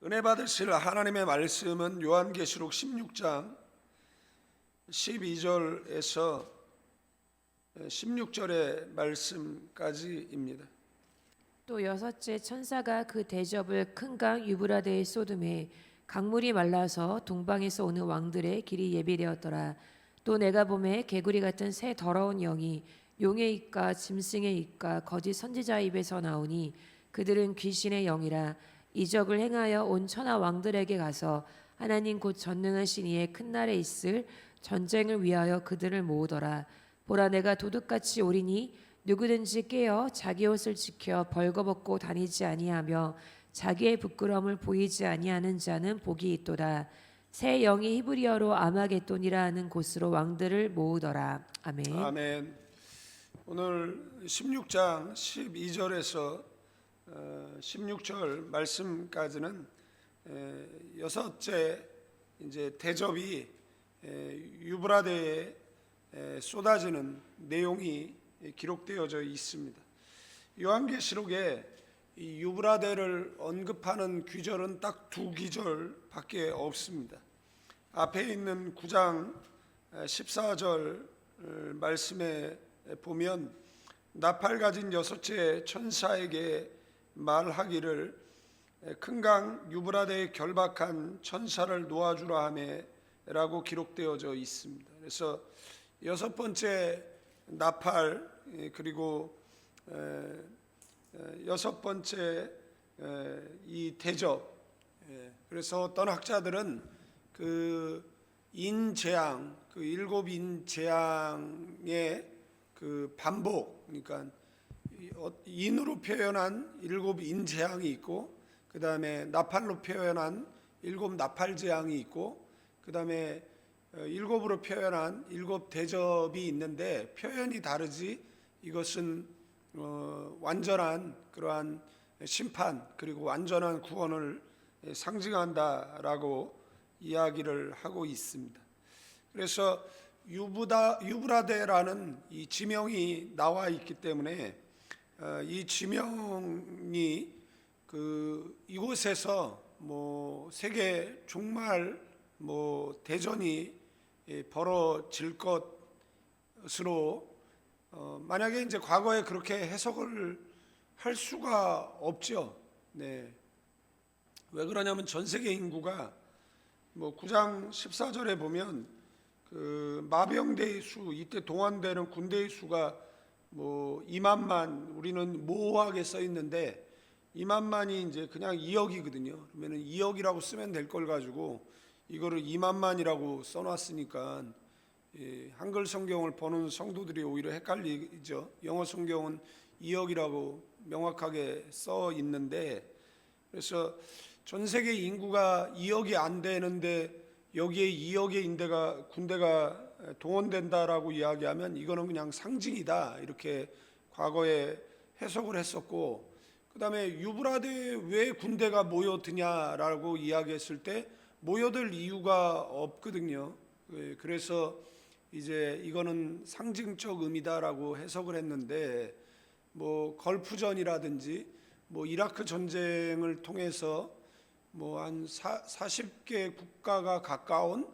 은혜 받으실 하나님의 말씀은 요한계시록 16장 12절에서 16절의 말씀까지입니다. 또 여섯째 천사가 그 대접을 큰 강 유브라데에 쏟음에 강물이 말라서 동방에서 오는 왕들의 길이 예비되었더라. 또 내가 보매 개구리 같은 새 더러운 영이 용의 입과 짐승의 입과 거짓 선지자의 입에서 나오니 그들은 귀신의 영이라. 이적을 행하여 온 천하 왕들에게 가서 하나님 곧 전능하신 이의 큰 날에 있을 전쟁을 위하여 그들을 모으더라. 보라, 내가 도둑같이 오리니 누구든지 깨어 자기 옷을 지켜 벌거벗고 다니지 아니하며 자기의 부끄러움을 보이지 아니하는 자는 복이 있도다. 새 영이 히브리어로 아마겟돈이라 하는 곳으로 왕들을 모으더라. 아멘. 아멘. 오늘 16장 12절에서 16절 말씀까지는 여섯째 이제 대접이 유브라데에 쏟아지는 내용이 기록되어져 있습니다. 요한계시록에 이 유브라데를 언급하는 귀절은 딱 두 귀절밖에 없습니다. 앞에 있는 9장 14절 말씀에 보면 나팔 가진 여섯째 천사에게 말하기를 큰 강 유브라데에 결박한 천사를 놓아주라 하매라고 기록되어져 있습니다. 그래서 여섯 번째 나팔 그리고 여섯 번째 이 대접. 그래서 어떤 학자들은 그 인재앙, 그 일곱 인재앙의 그 반복, 그러니까 인으로 표현한 일곱 인재앙이 있고, 그 다음에 나팔로 표현한 일곱 나팔재앙이 있고, 그 다음에 일곱으로 표현한 일곱 대접이 있는데 표현이 다르지 이것은 완전한 그러한 심판 그리고 완전한 구원을 상징한다라고 이야기를 하고 있습니다. 그래서 유브라데라는 이 지명이 나와 있기 때문에 이 지명이 이곳에서 세계 종말 대전이 벌어질 것으로 만약에 이제 과거에 그렇게 해석을 할 수가 없죠. 네. 왜 그러냐면 전 세계 인구가 9장 14절에 보면 그 마병대의 수, 이때 동원되는 군대의 수가 2만만, 우리는 모호하게 써 있는데 2만만이 이제 그냥 2억이거든요. 그러면은 2억이라고 쓰면 될 걸 가지고 이거를 2만만이라고 써놨으니까 한글 성경을 보는 성도들이 오히려 헷갈리죠. 영어 성경은 2억이라고 명확하게 써 있는데, 그래서 전 세계 인구가 2억이 안 되는데 여기에 2억의 군대가 동원된다라고 이야기하면 이거는 그냥 상징이다, 이렇게 과거에 해석을 했었고, 그 다음에 유브라데에 왜 군대가 모여드냐라고 이야기했을 때 모여들 이유가 없거든요. 그래서 이제 이거는 상징적 의미다라고 해석을 했는데, 걸프전이라든지 이라크 전쟁을 통해서 한 40개 국가가 가까운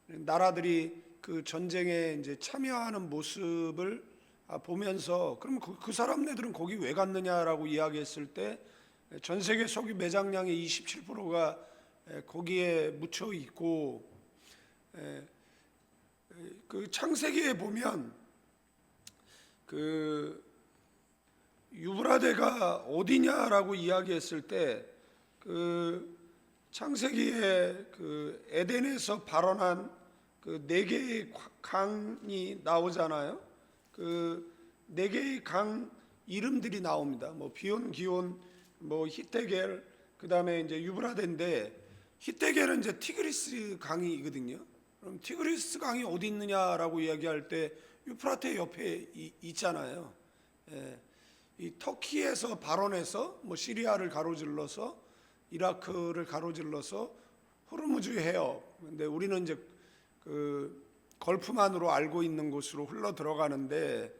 나라들이 그 전쟁에 이제 참여하는 모습을 보면서 그럼 그 사람네들은 거기 왜 갔느냐라고 이야기했을 때 전 세계 석유 매장량의 27%가 거기에 묻혀 있고, 그 창세기에 보면 그 유브라데가 어디냐라고 이야기했을 때 그 창세기에 그 에덴에서 발원한 그 네 개의 강이 나오잖아요. 그 네 개의 강 이름들이 나옵니다. 비온, 기온, 히데겔, 그 다음에 이제 유브라데인데, 히데겔은 이제 티그리스 강이거든요. 그럼 티그리스 강이 어디 있느냐라고 이야기할 때 유프라테 옆에 있잖아요. 이 터키에서 발원해서 시리아를 가로질러서 이라크를 가로질러서 호르무즈 해협, 근데 우리는 이제 그 걸프만으로 알고 있는 곳으로 흘러 들어가는데,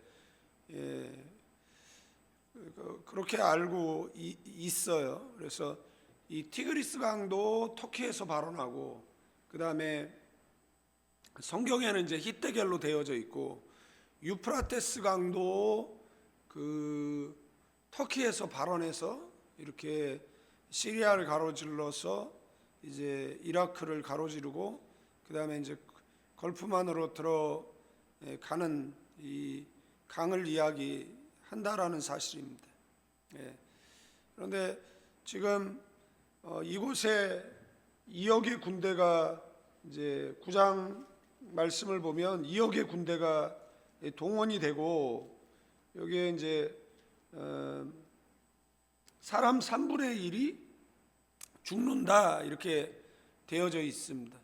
그렇게 알고 있어요. 그래서 이 티그리스 강도 터키에서 발원하고, 그 다음에 성경에는 이제 히데겔로 되어져 있고, 유프라테스 강도 그 터키에서 발원해서 이렇게 시리아를 가로질러서 이제 이라크를 가로지르고, 그 다음에 이제 걸프만으로 들어가는 이 강을 이야기한다라는 사실입니다. 그런데 지금 이곳에 2억의 군대가, 이제 9장 말씀을 보면 2억의 군대가 동원이 되고, 여기에 이제 사람 3분의 1이 죽는다 이렇게 되어져 있습니다.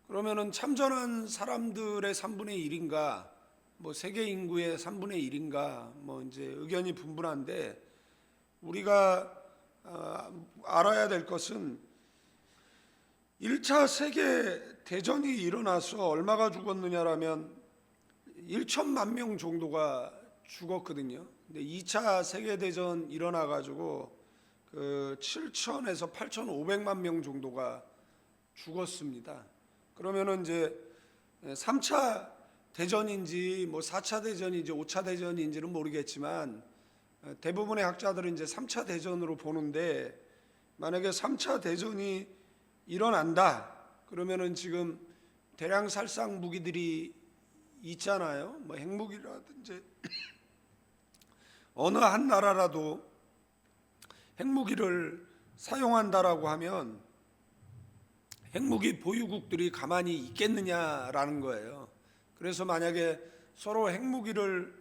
그러면은 참전한 사람들의 3분의 1인가, 뭐 세계 인구의 3분의 1인가, 뭐 이제 의견이 분분한데, 우리가 알아야 될 것은 1차 세계 대전이 일어나서 얼마가 죽었느냐라면 1천만 명 정도가 죽었거든요. 근데 2차 세계 대전 일어나 가지고 그 7천에서 8,500만 명 정도가 죽었습니다. 그러면은 이제 3차 대전인지 뭐 4차 대전인지 5차 대전인지는 모르겠지만, 대부분의 학자들은 이제 3차 대전으로 보는데, 만약에 3차 대전이 일어난다 그러면은 지금 대량 살상 무기들이 있잖아요. 뭐 핵무기라든지 어느 한 나라라도 핵무기를 사용한다라고 하면 핵무기 보유국들이 가만히 있겠느냐라는 거예요. 그래서 만약에 서로 핵무기를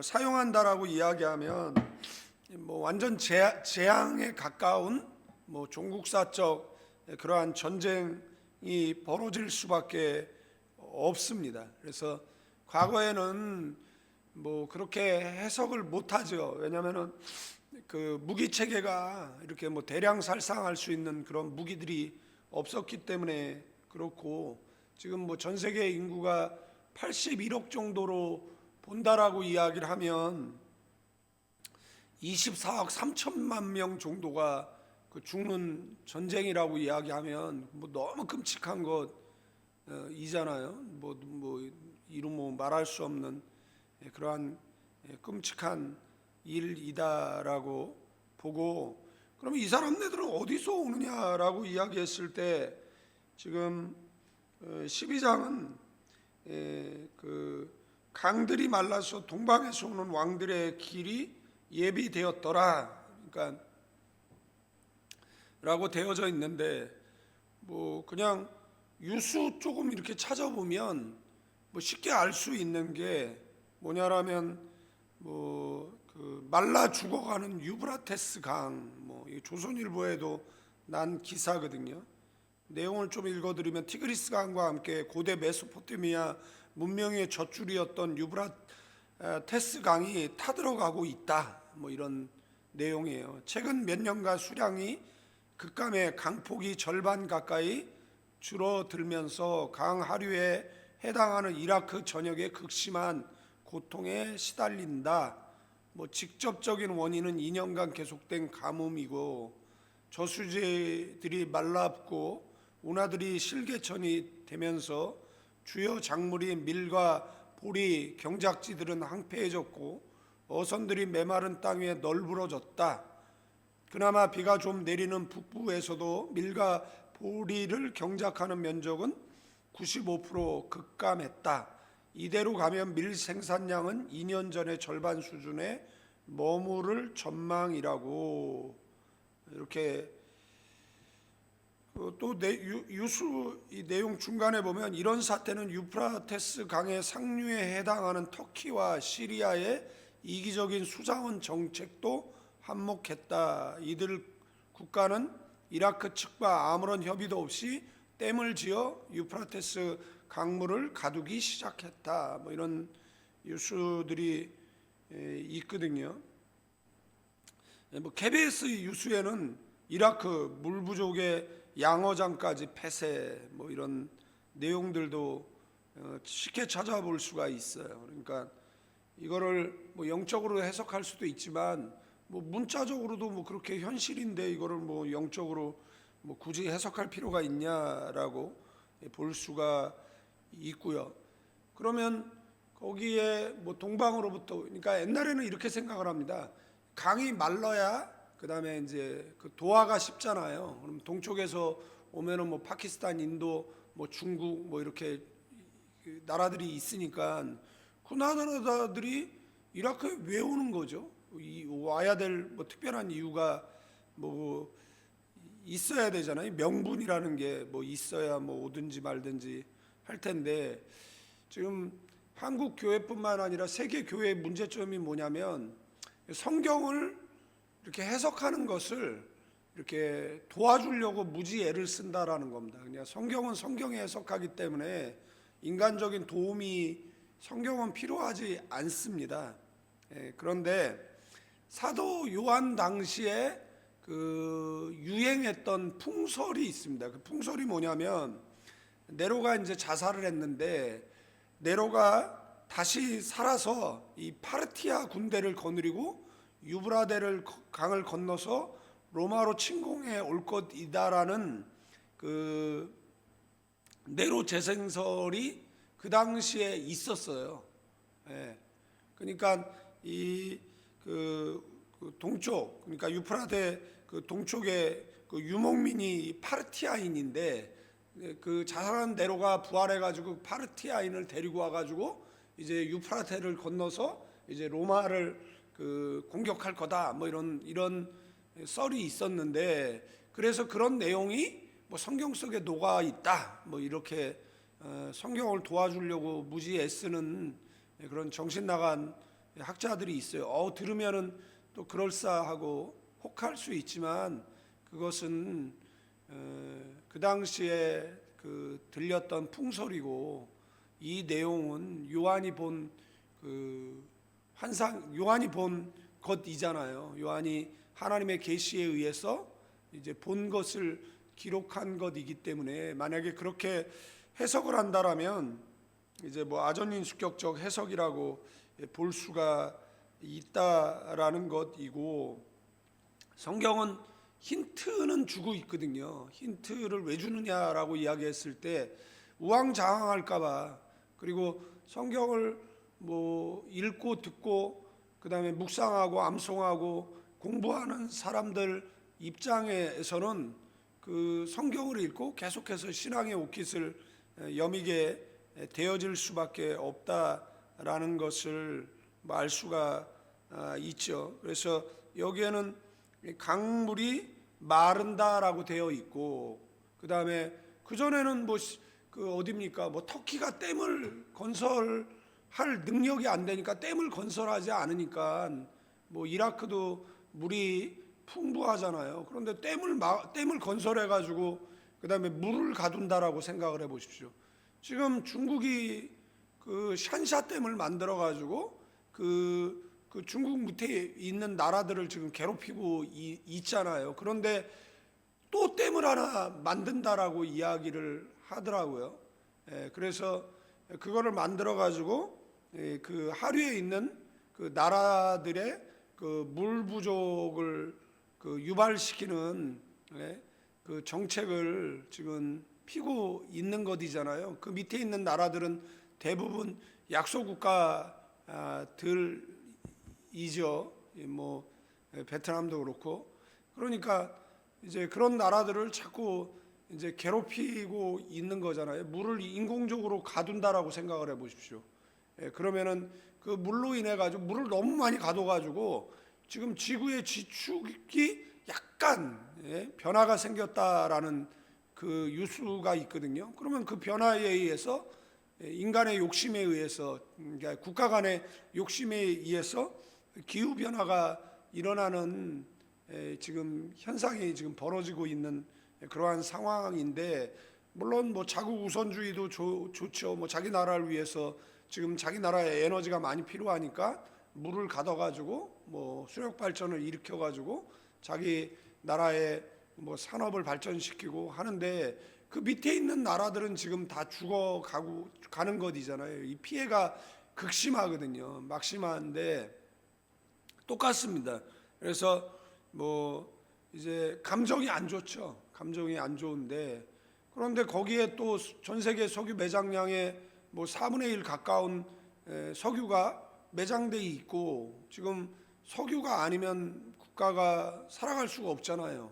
사용한다라고 이야기하면 뭐 완전 재앙에 가까운 뭐 종국사적 그러한 전쟁이 벌어질 수밖에 없습니다. 그래서 과거에는 뭐 그렇게 해석을 못하죠. 왜냐하면은 그 무기 체계가 이렇게 뭐 대량 살상할 수 있는 그런 무기들이 없었기 때문에 그렇고, 지금 뭐 전 세계 인구가 81억 정도로 본다라고 이야기를 하면 24억 3천만 명 정도가 그 죽는 전쟁이라고 이야기하면 뭐 너무 끔찍한 것이잖아요. 뭐 이루 말할 수 없는 그러한 끔찍한 일이다라고 보고, 그러면 이 사람네들은 어디서 오느냐라고 이야기했을 때, 지금 12장은 그 강들이 말라서 동방에서 오는 왕들의 길이 예비되었더라, 그러니까 라고 되어져 있는데, 뭐 그냥 유수 조금 이렇게 찾아보면 뭐 쉽게 알 수 있는 게 뭐냐라면, 뭐 그 말라 죽어가는 유브라테스 강, 뭐 조선일보에도 난 기사거든요. 내용을 좀 읽어드리면, 티그리스 강과 함께 고대 메소포타미아 문명의 젖줄이었던 유브라테스 강이 타들어가고 있다, 뭐 이런 내용이에요. 최근 몇 년간 수량이 급감해 강폭이 절반 가까이 줄어들면서 강 하류에 해당하는 이라크 전역의 극심한 고통에 시달린다. 뭐 직접적인 원인은 2년간 계속된 가뭄이고, 저수지들이 말랐고 운하들이 실개천이 되면서 주요 작물인 밀과 보리, 경작지들은 황폐해졌고 어선들이 메마른 땅 위에 널브러졌다. 그나마 비가 좀 내리는 북부에서도 밀과 보리를 경작하는 면적은 95% 급감했다. 이대로 가면 밀 생산량은 2년 전의 절반 수준에 머무를 전망이라고, 이렇게 또 유수 이 내용 중간에 보면, 이런 사태는 유프라테스 강의 상류에 해당하는 터키와 시리아의 이기적인 수자원 정책도 한몫했다. 이들 국가는 이라크 측과 아무런 협의도 없이 댐을 지어 유프라테스 강물을 가두기 시작했다. 뭐 이런 유수들이 있거든요. 뭐 KBS 유수에는 이라크 물 부족의 양어장까지 폐쇄, 뭐 이런 내용들도 쉽게 찾아볼 수가 있어요. 그러니까 이거를 뭐 영적으로 해석할 수도 있지만, 뭐 문자적으로도 뭐 그렇게 현실인데 이거를 뭐 영적으로 뭐 굳이 해석할 필요가 있냐라고 볼 수가 있고요. 그러면 거기에 뭐 동방으로부터, 그러니까 옛날에는 이렇게 생각을 합니다. 강이 말라야 그다음에 이제 그 도하가 쉽잖아요. 그럼 동쪽에서 오면은 뭐 파키스탄, 인도, 뭐 중국 뭐 이렇게 그 나라들이 있으니까 그 나라들이 이라크에 왜 오는 거죠? 와야 될 뭐 특별한 이유가 뭐 있어야 되잖아요. 명분이라는 게 뭐 있어야 뭐 오든지 말든지 할 텐데, 지금 한국 교회뿐만 아니라 세계 교회의 문제점이 뭐냐면 성경을 이렇게 해석하는 것을 이렇게 도와주려고 무지 애를 쓴다라는 겁니다. 그냥 성경은 성경에 해석하기 때문에 인간적인 도움이 성경은 필요하지 않습니다. 그런데 사도 요한 당시에 그 유행했던 풍설이 있습니다. 그 풍설이 뭐냐면, 네로가 이제 자살을 했는데 네로가 다시 살아서 이 파르티아 군대를 거느리고 유브라데를 강을 건너서 로마로 침공해 올 것이다라는 그 네로 재생설이 그 당시에 있었어요. 예. 그러니까 그 동쪽, 그러니까 유프라데 그 동쪽에 그 유목민이 파르티아인인데, 그 자살한 네로가 부활해가지고 파르티아인을 데리고 와가지고 이제 유프라테를 건너서 이제 로마를 그 공격할 거다, 뭐 이런 썰이 있었는데, 그래서 그런 내용이 뭐 성경 속에 녹아 있다, 뭐 이렇게 성경을 도와주려고 무지 애쓰는 그런 정신 나간 학자들이 있어요. 들으면은 또 그럴싸하고 혹할 수 있지만 그것은 그 당시에 그 들렸던 풍설이고, 이 내용은 요한이 본 그 환상, 요한이 본 것이잖아요. 요한이 하나님의 계시에 의해서 이제 본 것을 기록한 것이기 때문에, 만약에 그렇게 해석을 한다라면 이제 뭐 아전인수격적 해석이라고 볼 수가 있다라는 것이고, 성경은 힌트는 주고 있거든요. 힌트를 왜 주느냐라고 이야기했을 때 우왕좌왕할까봐, 그리고 성경을 뭐 읽고 듣고 그다음에 묵상하고 암송하고 공부하는 사람들 입장에서는 그 성경을 읽고 계속해서 신앙의 옷깃을 여미게 되어질 수밖에 없다라는 것을 알 수가 있죠. 그래서 여기에는 강물이 마른다라고 되어 있고, 그 다음에 그 전에는 뭐 그 어디입니까? 뭐 터키가 댐을 건설할 능력이 안 되니까, 댐을 건설하지 않으니까 뭐 이라크도 물이 풍부하잖아요. 그런데 댐을 건설해 가지고 그 다음에 물을 가둔다라고 생각을 해보십시오. 지금 중국이 그 샨샤댐을 만들어 가지고 그 중국 밑에 있는 나라들을 지금 괴롭히고 있잖아요. 그런데 또 댐을 하나 만든다라고 이야기를 하더라고요. 그래서 그거를 만들어 가지고 그 하류에 있는 그 나라들의 그 물 부족을 그 유발시키는 그 정책을 지금 피고 있는 것이잖아요. 그 밑에 있는 나라들은 대부분 약소국가들이죠. 뭐 베트남도 그렇고. 그러니까 이제 그런 나라들을 자꾸 이제 괴롭히고 있는 거잖아요. 물을 인공적으로 가둔다라고 생각을 해보십시오. 그러면은 그 물로 인해 가지고 물을 너무 많이 가둬가지고 지금 지구의 지축이 약간 변화가 생겼다라는 그 유수가 있거든요. 그러면 그 변화에 의해서 인간의 욕심에 의해서, 그러니까 국가 간의 욕심에 의해서 기후 변화가 일어나는 지금 현상이 지금 벌어지고 있는 그러한 상황인데, 물론 뭐 자국 우선주의도 좋죠. 뭐 자기 나라를 위해서 지금 자기 나라에 에너지가 많이 필요하니까 물을 가둬가지고 뭐 수력 발전을 일으켜가지고 자기 나라의 뭐 산업을 발전시키고 하는데, 그 밑에 있는 나라들은 지금 다 죽어가고 가는 것이잖아요. 이 피해가 극심하거든요. 막심한데 똑같습니다. 그래서 뭐 이제 감정이 안 좋죠. 감정이 안 좋은데, 그런데 거기에 또 전 세계 석유 매장량의 뭐 4분의 1 가까운 석유가 매장돼 있고, 지금 석유가 아니면 국가가 살아갈 수가 없잖아요.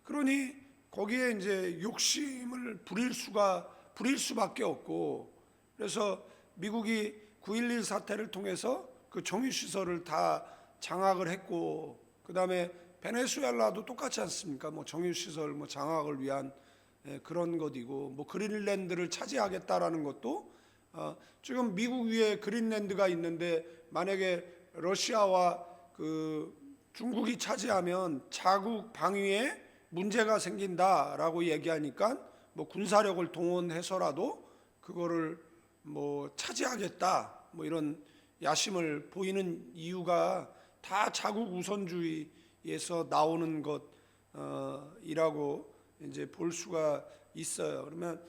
그러니 거기에 이제 욕심을 부릴 수밖에 없고, 그래서 미국이 9.11 사태를 통해서 그 정유시설을 다 장악을 했고, 그 다음에 베네수엘라도 똑같지 않습니까? 뭐 정유시설 뭐 장악을 위한 그런 것이고, 뭐 그린랜드를 차지하겠다라는 것도 지금 미국 위에 그린랜드가 있는데, 만약에 러시아와 그 중국이 차지하면 자국 방위에 문제가 생긴다라고 얘기하니까 뭐 군사력을 동원해서라도 그거를 뭐 차지하겠다, 뭐 이런 야심을 보이는 이유가 다 자국 우선주의에서 나오는 것이라고 이제 볼 수가 있어요. 그러면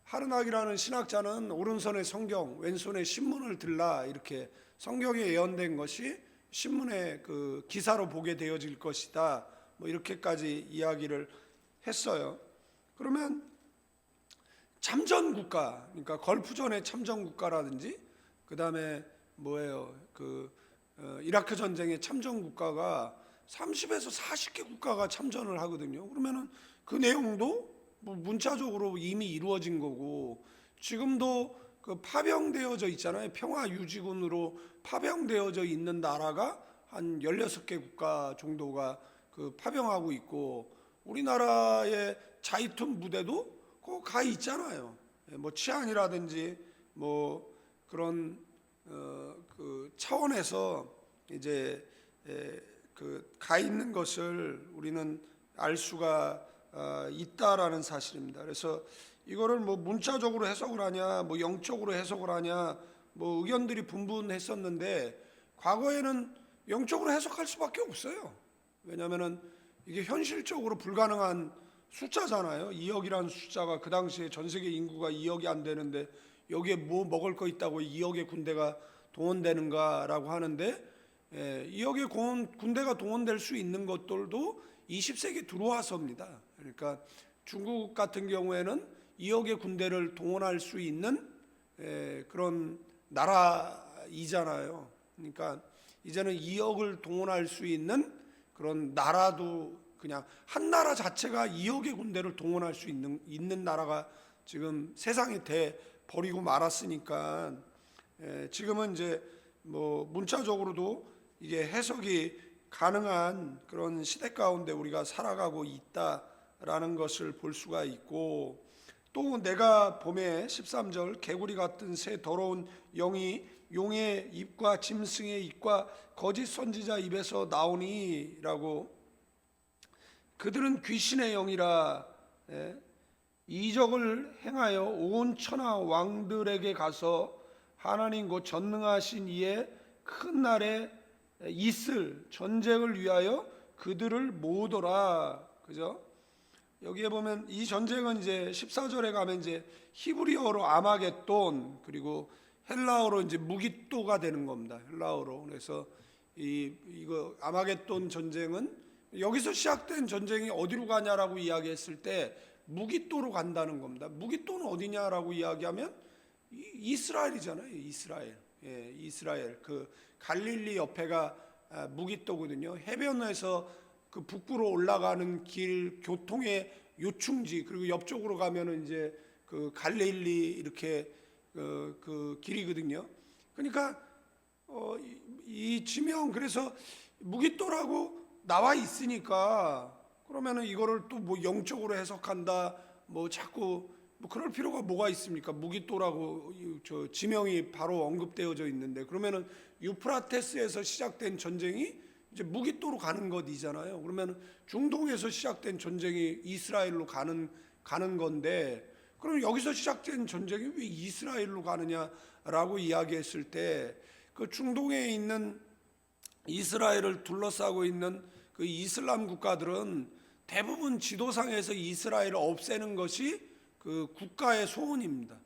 하르낙이라는 신학자는 오른손에 성경, 왼손에 신문을 들라, 이렇게 성경에 예언된 것이 신문의 그 기사로 보게 되어질 것이다, 뭐 이렇게까지 이야기를 했어요. 그러면 참전 국가, 그러니까 걸프전의 참전 국가라든지, 그 다음에 뭐예요, 이라크 전쟁의 참전 국가가 30에서 40개 국가가 참전을 하거든요. 그러면은 그 내용도 뭐 문자적으로 이미 이루어진 거고, 지금도 그 파병되어져 있잖아요. 평화유지군으로 파병되어져 있는 나라가 한 16개 국가 정도가 그 파병하고 있고, 우리나라의 자이툰 부대도 그 가 있잖아요. 뭐 치안이라든지 뭐 그런 그 차원에서 이제 그 가 있는 것을 우리는 알 수가 있다라는 사실입니다. 그래서 이거를 뭐 문자적으로 해석을 하냐, 뭐 영적으로 해석을 하냐, 뭐 의견들이 분분했었는데, 과거에는 영적으로 해석할 수밖에 없어요. 왜냐하면은 이게 현실적으로 불가능한 숫자잖아요. 2억이라는 숫자가, 그 당시에 전 세계 인구가 2억이 안 되는데 여기에 뭐 먹을 거 있다고 2억의 군대가 동원되는가라고 하는데, 2억의 군대가 동원될 수 있는 것들도 20세기 들어와서입니다. 그러니까 중국 같은 경우에는 2억의 군대를 동원할 수 있는 그런 나라이잖아요. 그러니까 이제는 2억을 동원할 수 있는 그런 나라도, 그냥 한 나라 자체가 2억의 군대를 동원할 수 있는 나라가 지금 세상에 돼 버리고 말았으니까, 지금은 이제 뭐 문자적으로도 이게 해석이 가능한 그런 시대 가운데 우리가 살아가고 있다라는 것을 볼 수가 있고, 또 내가 봄에 13절 개구리 같은 새 더러운 영이 용의 입과 짐승의 입과 거짓 선지자 입에서 나오니라고, 그들은 귀신의 영이라 이적을 행하여 온 천하 왕들에게 가서 하나님 곧 전능하신 이의 큰 날에 있을 전쟁을 위하여 그들을 모으더라. 그죠? 여기에 보면 이 전쟁은 이제 14절에 가면 이제 히브리어로 아마겟돈, 그리고 헬라어로 이제 무기또가 되는 겁니다. 헬라어로. 그래서 이거 아마겟돈 전쟁은 여기서 시작된 전쟁이 어디로 가냐라고 이야기했을 때 무기또로 간다는 겁니다. 무기또는 어디냐라고 이야기하면 이스라엘이잖아요. 이스라엘. 이스라엘. 그 갈릴리 옆에가 무기또거든요. 해변에서 그 북부로 올라가는 길 교통의 요충지, 그리고 옆쪽으로 가면은 이제 그 갈릴리 이렇게 그 길이거든요. 그러니까 이 지명, 그래서 무기또라고 나와 있으니까, 그러면은 이거를 또 뭐 영적으로 해석한다, 뭐 자꾸 뭐 그럴 필요가 뭐가 있습니까? 무기또라고 저 지명이 바로 언급되어져 있는데, 그러면은 유프라테스에서 시작된 전쟁이 이제 무기또로 가는 것이잖아요. 그러면 중동에서 시작된 전쟁이 이스라엘로 가는 건데, 그럼 여기서 시작된 전쟁이 왜 이스라엘로 가느냐라고 이야기했을 때, 그 중동에 있는 이스라엘을 둘러싸고 있는 그 이슬람 국가들은 대부분 지도상에서 이스라엘을 없애는 것이 그 국가의 소원입니다.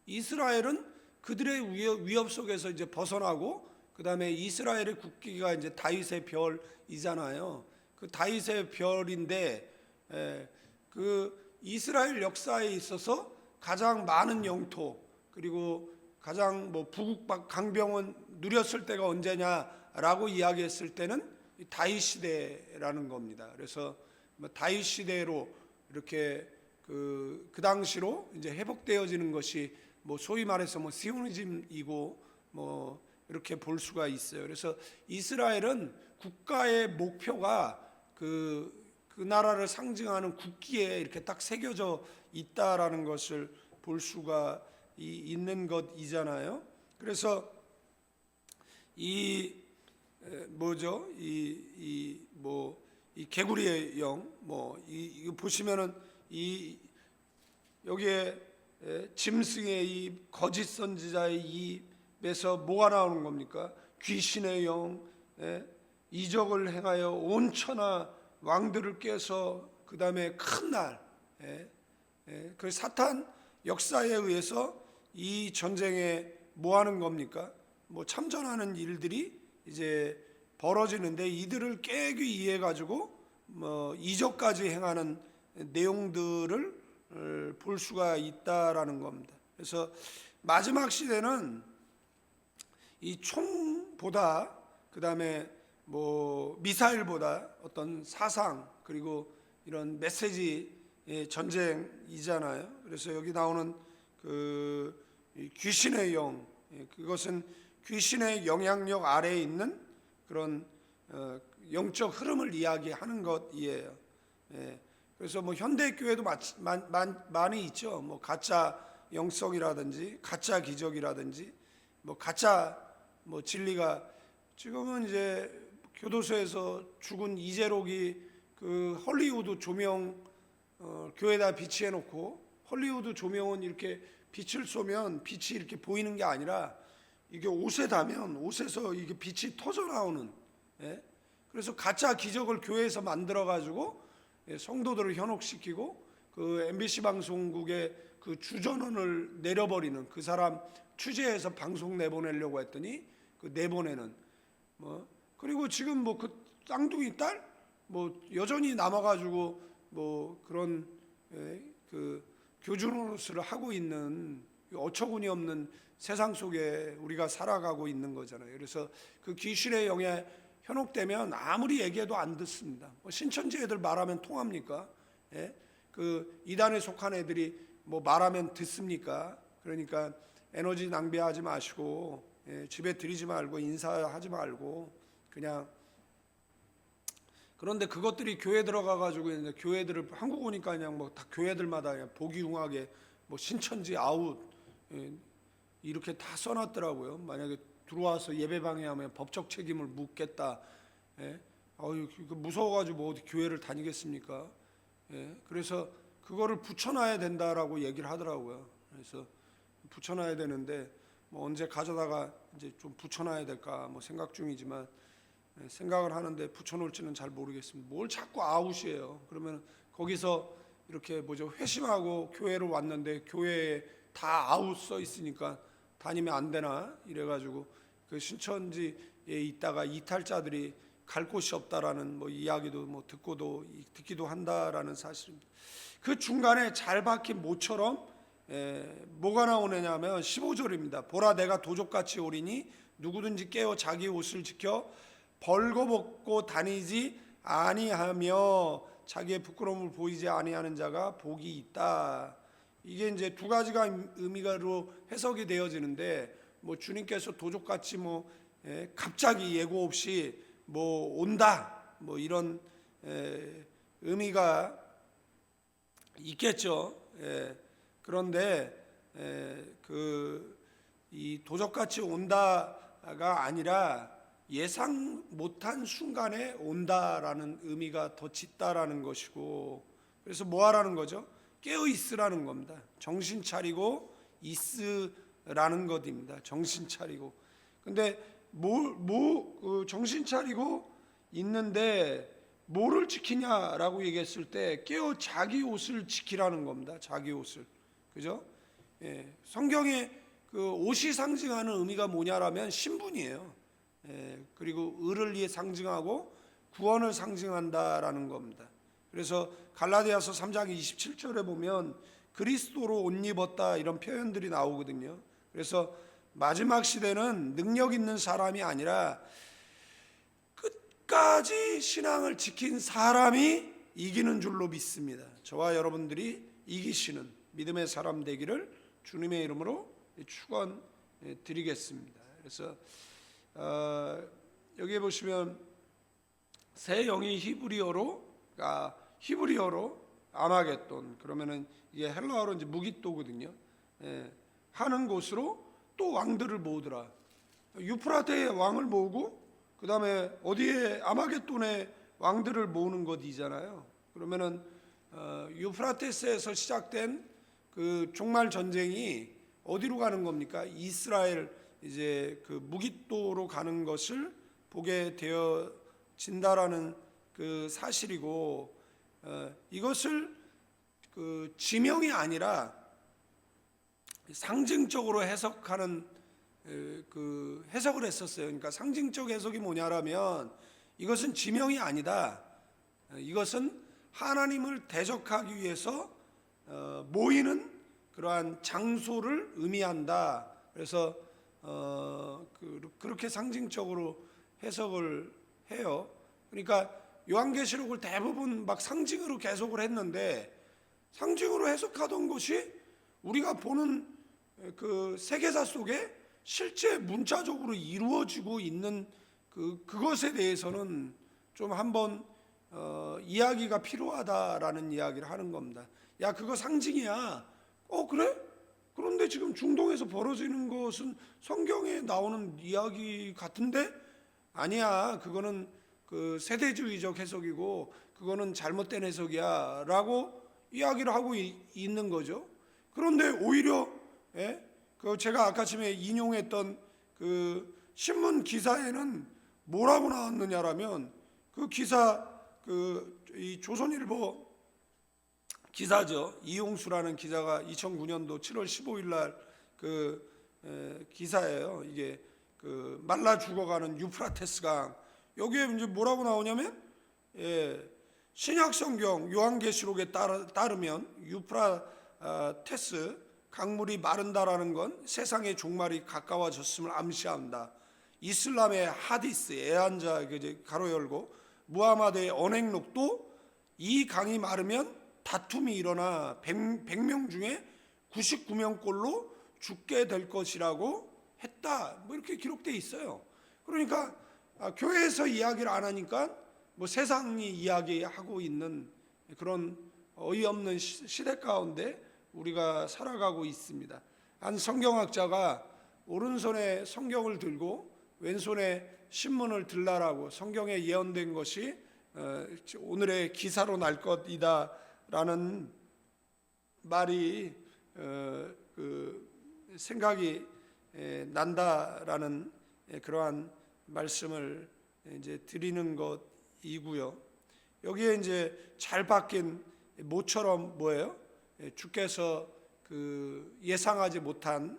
이스라엘은 그들의 위협 속에서 이제 벗어나고 그다음에 이스라엘의 국기가 이제 다윗의 별이잖아요. 그 다윗의 별인데 그 이스라엘 역사에 있어서 가장 많은 영토, 그리고 가장 뭐 부국 강병은 누렸을 때가 언제냐라고 이야기했을 때는 다윗 시대라는 겁니다. 그래서 다윗 시대로 이렇게 그 당시로 이제 회복되어지는 것이 뭐 소위 말해서 뭐 시오니즘이고 뭐 이렇게 볼 수가 있어요. 그래서 이스라엘은 국가의 목표가 그 나라를 상징하는 국기에 이렇게 딱 새겨져 있다라는 것을 볼 수가 있는 것이잖아요. 그래서 이 뭐죠? 이 개구리의 영, 이거 보시면은 여기에 짐승의 입, 거짓 선지자의 입에서 뭐가 나오는 겁니까? 귀신의 영, 이적을 행하여 온 천하 왕들을 깨서 그 다음에 큰 날, 그 사탄 역사에 의해서 이 전쟁에 뭐 하는 겁니까? 뭐 참전하는 일들이 이제 벌어지는데 이들을 깨기 위해 가지고 뭐 이적까지 행하는 내용들을 볼 수가 있다라는 겁니다. 그래서 마지막 시대는 이 총보다 그 다음에 뭐 미사일보다 어떤 사상 그리고 이런 메시지 전쟁이잖아요. 그래서 여기 나오는 그 귀신의 영, 그것은 귀신의 영향력 아래에 있는 그런 영적 흐름을 이야기하는 것이에요. 그래서 뭐 현대 교회도 많이 있죠. 뭐 가짜 영성이라든지 가짜 기적이라든지 뭐 가짜 뭐 진리가 지금은 이제 교도소에서 죽은 이재록이 그 헐리우드 조명 교회에다 비치해 놓고 헐리우드 조명은 이렇게 빛을 쏘면 빛이 이렇게 보이는 게 아니라 이게 옷에 닿으면 옷에서 이게 빛이 터져 나오는, 그래서 가짜 기적을 교회에서 만들어 가지고 성도들을 현혹시키고 그 MBC 방송국의 그 주전원을 내려버리는, 그 사람 취재해서 방송 내보내려고 했더니 그 내보내는 뭐, 그리고 지금 뭐 그 쌍둥이 딸 뭐 여전히 남아가지고 뭐 그런 그 교주 노릇을 하고 있는 어처구니 없는 세상 속에 우리가 살아가고 있는 거잖아요. 그래서 그 귀신의 영에 현혹되면 아무리 얘기해도 안 듣습니다. 뭐 신천지 애들 말하면 통합니까? 그 이단에 속한 애들이 뭐 말하면 듣습니까? 그러니까 에너지 낭비하지 마시고 집에 들이지 말고 인사하지 말고 그냥. 그런데 그것들이 교회 들어가 가지고 이제 교회들을 한국 오니까 그냥 뭐 다 교회들마다 그냥 보기흉하게 뭐 신천지 아웃 이렇게 다 써놨더라고요. 만약에 들어와서 예배 방해하면 법적 책임을 묻겠다. 무서워가지고 뭐 어디 교회를 다니겠습니까? 그래서 그거를 붙여놔야 된다라고 얘기를 하더라고요. 그래서 붙여놔야 되는데 뭐 언제 가져다가 이제 좀 붙여놔야 될까 뭐 생각 중이지만 생각을 하는데 붙여놓을지는 잘 모르겠습니다. 뭘 자꾸 아웃이에요. 그러면 거기서 이렇게 뭐죠, 회심하고 교회로 왔는데 교회에 다 아웃 써 있으니까 다니면 안 되나 이래가지고 그 신천지에 있다가 이탈자들이 갈 곳이 없다라는 뭐 이야기도 뭐 듣기도 한다라는 사실입니다. 그 중간에 잘 박힌 모처럼 뭐가 나오느냐면 15절입니다. 보라 내가 도적같이 오리니 누구든지 깨어 자기 옷을 지켜 벌거벗고 다니지 아니하며 자기의 부끄러움을 보이지 아니하는 자가 복이 있다. 이게 이제 두 가지가 의미가로 해석이 되어지는데 뭐 주님께서 도적같이 뭐 갑자기 예고 없이 뭐 온다 뭐 이런 의미가 있겠죠. 그런데 그 이 도적같이 온다가 아니라 예상 못한 순간에 온다라는 의미가 더 짙다라는 것이고, 그래서 뭐 하라는 거죠? 깨어 있으라는 겁니다. 정신 차리고 있으라는 것입니다. 정신 차리고. 근데 정신 차리고 있는데 뭐를 지키냐라고 얘기했을 때 깨어 자기 옷을 지키라는 겁니다. 자기 옷을. 그죠? 성경에 그 옷이 상징하는 의미가 뭐냐라면 신분이에요. 그리고 의를 상징하고 구원을 상징한다라는 겁니다. 그래서 갈라디아서 3장 27절에 보면 그리스도로 옷 입었다 이런 표현들이 나오거든요. 그래서 마지막 시대는 능력 있는 사람이 아니라 끝까지 신앙을 지킨 사람이 이기는 줄로 믿습니다. 저와 여러분들이 이기시는 믿음의 사람 되기를 주님의 이름으로 축원드리겠습니다. 그래서 여기에 보시면 새 영이 히브리어로 아마겟돈, 그러면은 이게 헬라어로 이제 무깃도거든요. 하는 곳으로 또 왕들을 모으더라. 유프라테의 왕을 모으고 그 다음에 어디에 아마겟돈의 왕들을 모으는 것이잖아요. 그러면은 유프라테스에서 시작된 그 종말 전쟁이 어디로 가는 겁니까? 이스라엘 이제 그 무깃도로 가는 것을 보게 되어진다라는 그 사실이고, 이것을 그 지명이 아니라 상징적으로 해석하는 그 해석을 했었어요. 그러니까 상징적 해석이 뭐냐라면 이것은 지명이 아니다. 이것은 하나님을 대적하기 위해서 모이는 그러한 장소를 의미한다. 그래서 그렇게 상징적으로 해석을 해요. 그러니까 요한계시록을 대부분 막 상징으로 계속을 했는데, 상징으로 해석하던 것이 우리가 보는 그 세계사 속에 실제 문자적으로 이루어지고 있는 그것에 대해서는 좀 한번 이야기가 필요하다라는 이야기를 하는 겁니다. 야, 그거 상징이야. 그래? 그런데 지금 중동에서 벌어지는 것은 성경에 나오는 이야기 같은데? 아니야, 그거는 그 세대주의적 해석이고 그거는 잘못된 해석이야 라고 이야기를 하고 있는 거죠. 그런데 오히려 그 제가 아까 전에 인용했던 그 신문 기사에는 뭐라고 나왔느냐라면, 그 기사 이 조선일보 기사죠. 이용수라는 기자가 2009년도 7월 15일 날 그 기사예요. 이게 그 말라 죽어가는 유프라테스 강, 여기에 이제 뭐라고 나오냐면, 신약 성경 요한계시록에 따르면 유프라테스 강물이 마른다라는 건 세상의 종말이 가까워졌음을 암시한다. 이슬람의 하디스 애한자 가로 열고 무하마드의 언행록도 이 강이 마르면 다툼이 일어나 100명 중에 99명꼴로 죽게 될 것이라고 했다. 뭐 이렇게 기록되어 있어요. 그러니까 교회에서 이야기를 안 하니까 뭐 세상이 이야기하고 있는 그런 어이없는 시대 가운데 우리가 살아가고 있습니다. 한 성경학자가 오른손에 성경을 들고 왼손에 신문을 들라라고, 성경에 예언된 것이 오늘의 기사로 날 것이다라는 말이 그 생각이 난다라는 그러한 말씀을 이제 드리는 것이고요. 여기에 이제 잘 박힌 모처럼 뭐예요? 주께서 그 예상하지 못한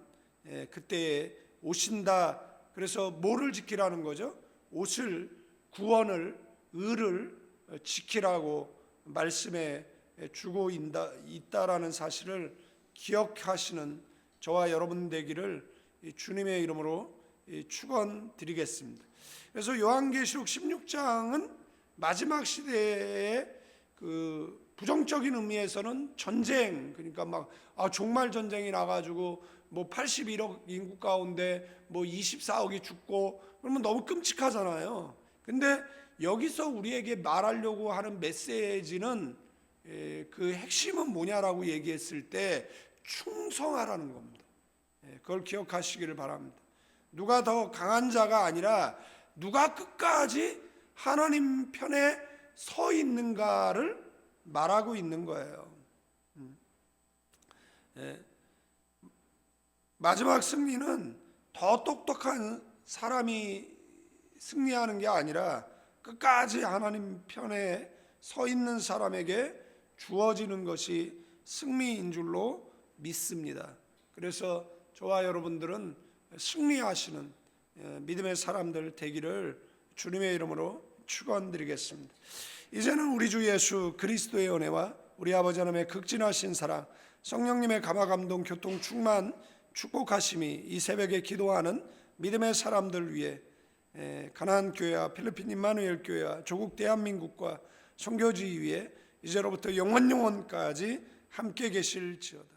그때에 오신다. 그래서 뭐를 지키라는 거죠? 옷을, 구원을, 의를 지키라고 말씀해 주고 있다라는 사실을 기억하시는 저와 여러분 되기를 주님의 이름으로 축원드리겠습니다. 그래서 요한계시록 16장은 마지막 시대의 그 부정적인 의미에서는 전쟁, 그러니까 막 종말 전쟁이 나가지고 뭐 81억 인구 가운데 뭐 24억이 죽고 그러면 너무 끔찍하잖아요. 근데 여기서 우리에게 말하려고 하는 메시지는 그 핵심은 뭐냐라고 얘기했을 때 충성하라는 겁니다. 그걸 기억하시기를 바랍니다. 누가 더 강한 자가 아니라 누가 끝까지 하나님 편에 서 있는가를 말하고 있는 거예요. 마지막 승리는 더 똑똑한 사람이 승리하는 게 아니라 끝까지 하나님 편에 서 있는 사람에게 주어지는 것이 승리인 줄로 믿습니다. 그래서 저와 여러분들은 승리하시는 믿음의 사람들 되기를 주님의 이름으로 축원드리겠습니다. 이제는 우리 주 예수 그리스도의 은혜와 우리 아버지 하나님의 극진하신 사랑, 성령님의 감화감동 교통 충만 축복하심이 이 새벽에 기도하는 믿음의 사람들 위해 가나안 교회와 필리핀 임마누엘 교회와 조국 대한민국과 선교지 위에 이제로부터 영원까지 함께 계실지어다.